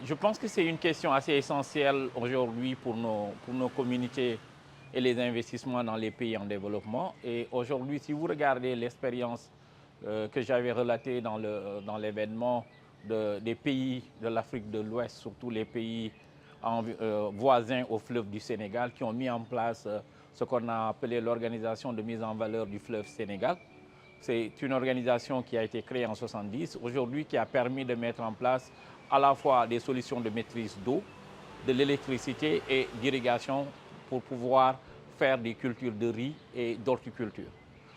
Je pense que c'est une question assez essentielle aujourd'hui pour nos communautés et les investissements dans les pays en développement. Et aujourd'hui, si vous regardez l'expérience que j'avais relatée dans l'événement des pays de l'Afrique de l'Ouest, surtout les pays voisins au fleuve du Sénégal, qui ont mis en place ce qu'on a appelé l'organisation de mise en valeur du fleuve Sénégal. C'est une organisation qui a été créée en 70, aujourd'hui qui a permis de mettre en place à la fois des solutions de maîtrise d'eau, de l'électricité et d'irrigation pour pouvoir faire des cultures de riz et d'horticulture.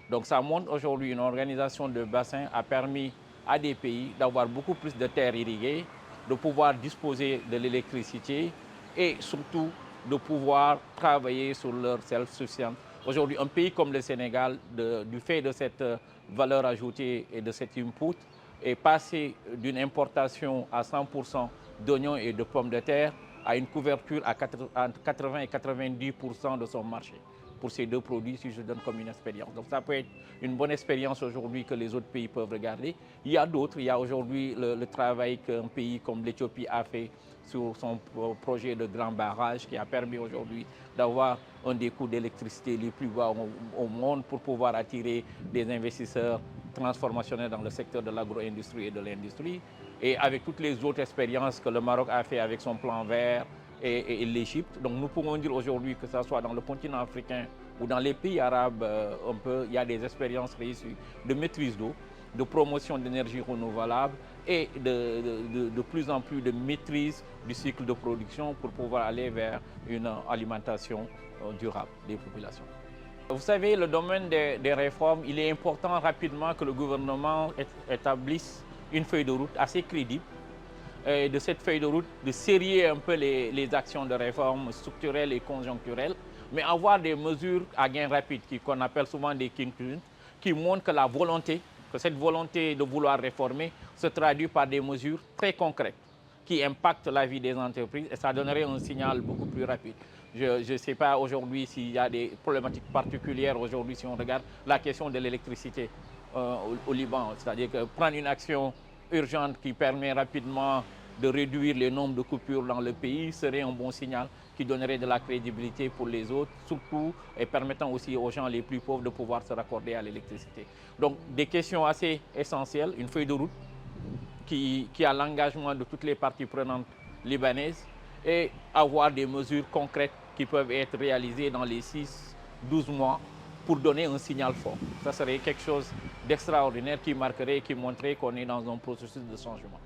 Donc ça montre aujourd'hui une organisation de bassin a permis à des pays d'avoir beaucoup plus de terres irriguées, de pouvoir disposer de l'électricité et surtout de pouvoir travailler sur leur self-sufficience. Aujourd'hui, un pays comme le Sénégal, du fait de cette valeur ajoutée et de cet input, est passé d'une importation à 100% d'oignons et de pommes de terre à une couverture à 80 et 90% de son marché pour ces deux produits, si je donne comme une expérience. Donc ça peut être une bonne expérience aujourd'hui que les autres pays peuvent regarder. Il y a d'autres, il y a aujourd'hui le travail qu'un pays comme l'Éthiopie a fait sur son projet de grand barrage qui a permis aujourd'hui d'avoir un des coûts d'électricité les plus bas au monde pour pouvoir attirer des investisseurs transformationnels dans le secteur de l'agro-industrie et de l'industrie. Et avec toutes les autres expériences que le Maroc a fait avec son plan vert et l'Égypte. Donc nous pouvons dire aujourd'hui que ce soit dans le continent africain ou dans les pays arabes, il y a des expériences réussies de maîtrise d'eau, de promotion d'énergie renouvelable et de plus en plus de maîtrise du cycle de production pour pouvoir aller vers une alimentation durable des populations. Vous savez, le domaine des réformes, il est important rapidement que le gouvernement établisse une feuille de route assez crédible. Et de cette feuille de route, de serrer un peu les actions de réforme structurelles et conjoncturelles, mais avoir des mesures à gain rapide, qu'on appelle souvent des quinquennales, qui montrent que la volonté, que cette volonté de vouloir réformer se traduit par des mesures très concrètes qui impactent la vie des entreprises et ça donnerait un signal beaucoup plus rapide. Je ne sais pas aujourd'hui s'il y a des problématiques particulières aujourd'hui si on regarde la question de l'électricité au Liban, c'est-à-dire que prendre une action urgente qui permet rapidement de réduire le nombre de coupures dans le pays serait un bon signal qui donnerait de la crédibilité pour les autres, surtout et permettant aussi aux gens les plus pauvres de pouvoir se raccorder à l'électricité. Donc des questions assez essentielles, une feuille de route qui a l'engagement de toutes les parties prenantes libanaises et avoir des mesures concrètes qui peuvent être réalisées dans les 6-12 mois pour donner un signal fort. Ça serait quelque chose d'extraordinaire qui marquerait et qui montrerait qu'on est dans un processus de changement.